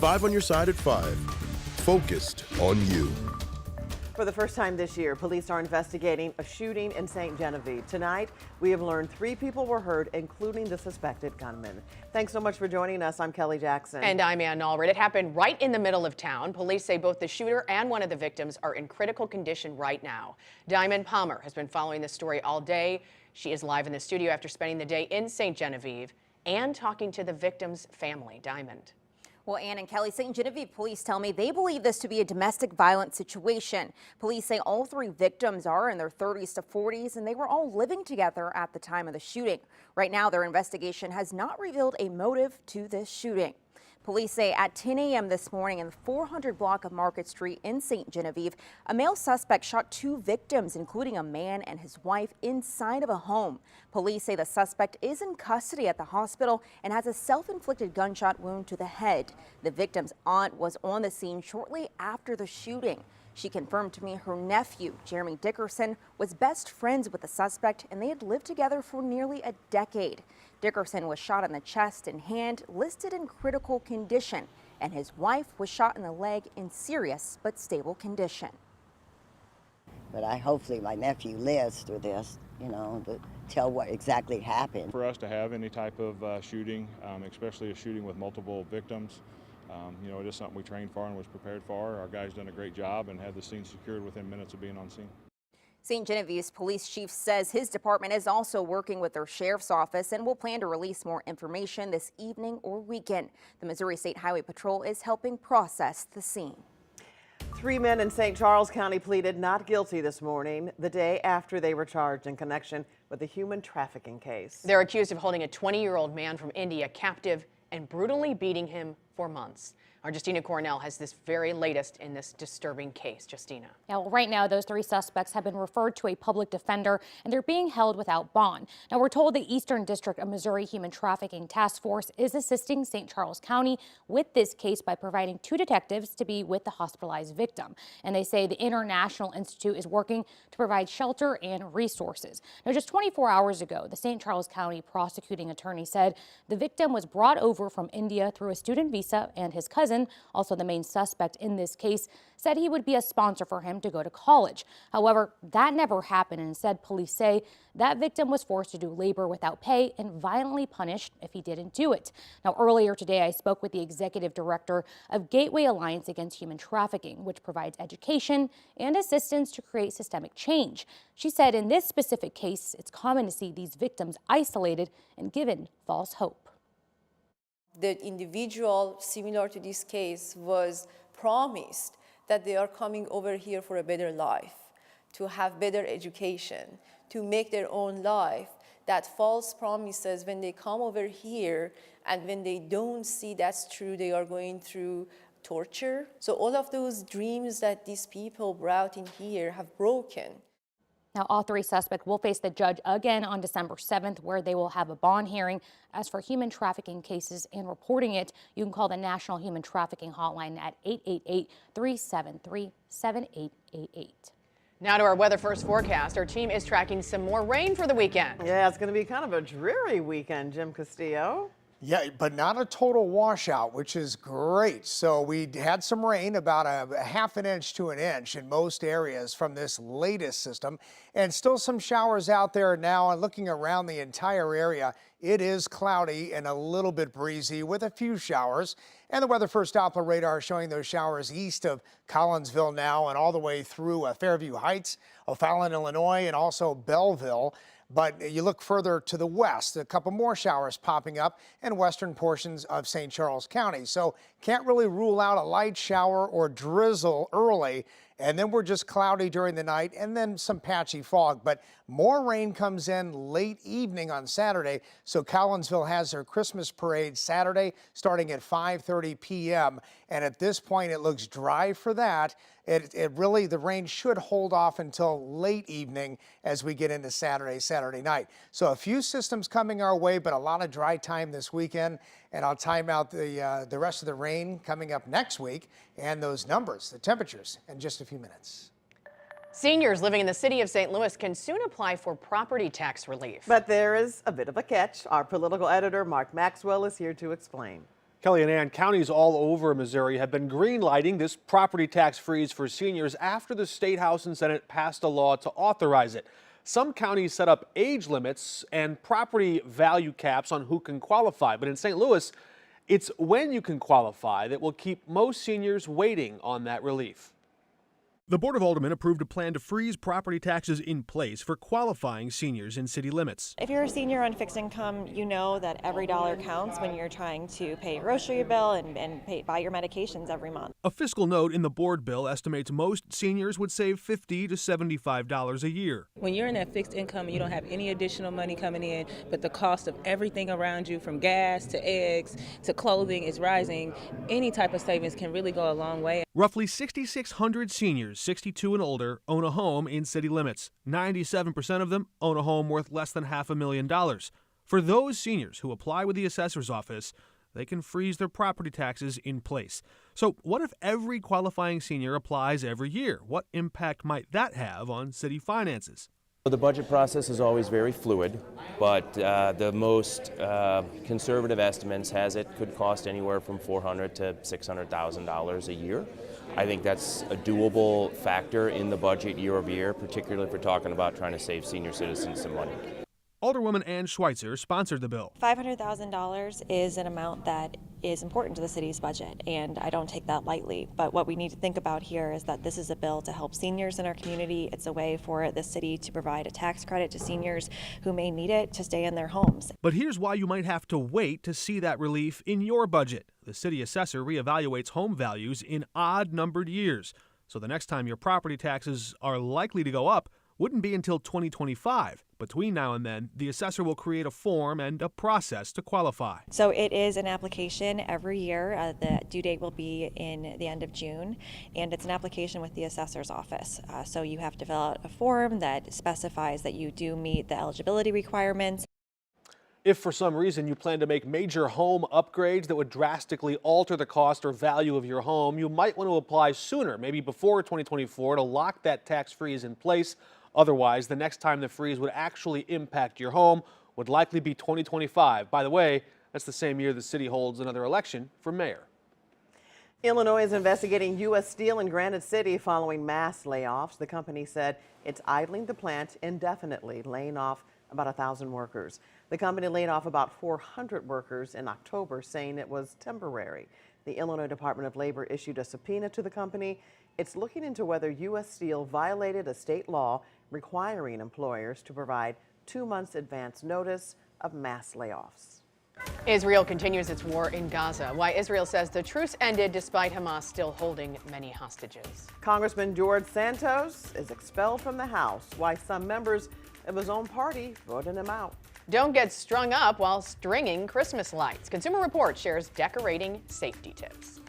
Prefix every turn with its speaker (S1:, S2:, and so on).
S1: 5 on your side at 5. Focused on you.
S2: For the first time this year, police are investigating a shooting in St Genevieve. Tonight, we have learned 3 people were hurt, including the suspected gunman. Thanks so much for joining us. I'm Kelly Jackson.
S3: And I'm Ann Allred. It happened right in the middle of town. Police say both the shooter and one of the victims are in critical condition right now. Diamond Palmer has been following this story all day. She is live in the studio after spending the day in St Genevieve and talking to the victim's family. Diamond.
S4: Well, Ann and Kelly, St Genevieve police tell me they believe this to be a domestic violence situation. Police say all 3 victims are in their 30s to 40s, and they were all living together at the time of the shooting. Right now, their investigation has not revealed a motive to this shooting. Police say at 10 a.m. this morning in the 400 block of Market Street in St Genevieve, a male suspect shot 2 victims, including a man and his wife, inside of a home. Police say the suspect is in custody at the hospital and has a self-inflicted gunshot wound to the head. The victim's aunt was on the scene shortly after the shooting. She confirmed to me her nephew, Jeremy Dickerson, was best friends with the suspect and they had lived together for nearly a decade. Dickerson was shot in the chest and hand, listed in critical condition, and his wife was shot in the leg in serious but stable condition.
S5: But hopefully my nephew lives through this, to tell what exactly happened.
S6: For us to have any type of shooting, especially a shooting with multiple victims, it is something we trained for and was prepared for. Our guys done a great job and had the scene secured within minutes of being on scene.
S4: St. Genevieve's police chief says his department is also working with their sheriff's office and will plan to release more information this evening or weekend. The Missouri State Highway Patrol is helping process the scene.
S2: 3 men in St. Charles County pleaded not guilty this morning, the day after they were charged in connection with a human trafficking case.
S3: They're accused of holding a 20-year-old man from India captive and brutally beating him for months. Our Justina Cornell has this very latest in this disturbing case. Justina.
S7: Yeah, well, right now, those 3 suspects have been referred to a public defender, and they're being held without bond. Now, we're told the Eastern District of Missouri Human Trafficking Task Force is assisting St. Charles County with this case by providing 2 detectives to be with the hospitalized victim. And they say the International Institute is working to provide shelter and resources. Now, just 24 hours ago, the St. Charles County prosecuting attorney said the victim was brought over from India through a student visa, and his cousin, also the main suspect in this case, said he would be a sponsor for him to go to college. However, that never happened, and instead police say that victim was forced to do labor without pay and violently punished if he didn't do it. Now, earlier today, I spoke with the executive director of Gateway Alliance Against Human Trafficking, which provides education and assistance to create systemic change. She said in this specific case, it's common to see these victims isolated and given false hope.
S8: The individual similar to this case was promised that they are coming over here for a better life, to have better education, to make their own life. That false promises, when they come over here and when they don't see that's true, they are going through torture. So all of those dreams that these people brought in here have broken.
S7: Now, all 3 suspects will face the judge again on December 7th, where they will have a bond hearing. As for human trafficking cases and reporting it, you can call the National Human Trafficking Hotline at 888-373-7888.
S3: Now to our weather first forecast. Our team is tracking some more rain for the weekend.
S2: Yeah, it's going to be kind of a dreary weekend, Jim Castillo.
S9: Yeah, but not a total washout, which is great. So we had some rain, about a half an inch to an inch in most areas from this latest system, and still some showers out there now. And looking around the entire area, it is cloudy and a little bit breezy with a few showers. And the Weather First Doppler radar showing those showers east of Collinsville now and all the way through Fairview Heights, O'Fallon, Illinois, and also Belleville. But you look further to the west, a couple more showers popping up in western portions of St. Charles County. So can't really rule out a light shower or drizzle early. And then we're just cloudy during the night and then some patchy fog. But more rain comes in late evening on Saturday. So Collinsville has their Christmas parade Saturday starting at 5:30 p.m. And at this point, it looks dry for that. The rain should hold off until late evening as we get into Saturday night. So a few systems coming our way, but a lot of dry time this weekend. And I'll time out the rest of the rain coming up next week and those numbers, the temperatures, in just a few minutes.
S3: Seniors living in the city of St. Louis can soon apply for property tax relief.
S2: But there is a bit of a catch. Our political editor, Mark Maxwell, is here to explain.
S10: Kelly and Ann, counties all over Missouri have been green-lighting this property tax freeze for seniors after the State House and Senate passed a law to authorize it. Some counties set up age limits and property value caps on who can qualify. But in St. Louis, it's when you can qualify that will keep most seniors waiting on that relief.
S11: The Board of Aldermen approved a plan to freeze property taxes in place for qualifying seniors in city limits.
S12: If you're a senior on fixed income, you know that every dollar counts when you're trying to pay your grocery bill and buy your medications every month.
S11: A fiscal note in the board bill estimates most seniors would save $50 to $75 a year.
S13: When you're in that fixed income, you don't have any additional money coming in, but the cost of everything around you, from gas to eggs to clothing, is rising. Any type of savings can really go a long way.
S11: Roughly 6,600 seniors 62 and older own a home in city limits. 97% of them own a home worth less than $500,000. For those seniors who apply with the assessor's office, they can freeze their property taxes in place. So what if every qualifying senior applies every year? What impact might that have on city finances?
S14: The budget process is always very fluid, but the most conservative estimates has it could cost anywhere from $400,000 to $600,000 a year. I think that's a doable factor in the budget year over year, particularly if we're talking about trying to save senior citizens some money.
S11: Alderwoman Ann Schweitzer sponsored the bill.
S12: $500,000 is an amount that is important to the city's budget, and I don't take that lightly. But what we need to think about here is that this is a bill to help seniors in our community. It's a way for the city to provide a tax credit to seniors who may need it to stay in their homes.
S11: But here's why you might have to wait to see that relief in your budget. The city assessor reevaluates home values in odd-numbered years. So the next time your property taxes are likely to go up wouldn't be until 2025. Between now and then, the assessor will create a form and a process to qualify.
S12: So it is an application every year. The due date will be in the end of June, and it's an application with the assessor's office. So you have to fill out a form that specifies that you do meet the eligibility requirements.
S10: If for some reason you plan to make major home upgrades that would drastically alter the cost or value of your home, you might want to apply sooner, maybe before 2024, to lock that tax freeze in place. Otherwise, the next time the freeze would actually impact your home would likely be 2025. By the way, that's the same year the city holds another election for mayor.
S2: Illinois is investigating U.S. Steel in Granite City following mass layoffs. The company said it's idling the plant indefinitely, laying off about 1,000 workers. The company laid off about 400 workers in October, saying it was temporary. The Illinois Department of Labor issued a subpoena to the company. It's looking into whether U.S. Steel violated a state law requiring employers to provide 2 months advance notice of mass layoffs.
S3: Israel continues its war in Gaza. Why Israel says the truce ended despite Hamas still holding many hostages.
S2: Congressman George Santos is expelled from the House. Why some members of his own party voted him out.
S3: Don't get strung up while stringing Christmas lights. Consumer Report shares decorating safety tips.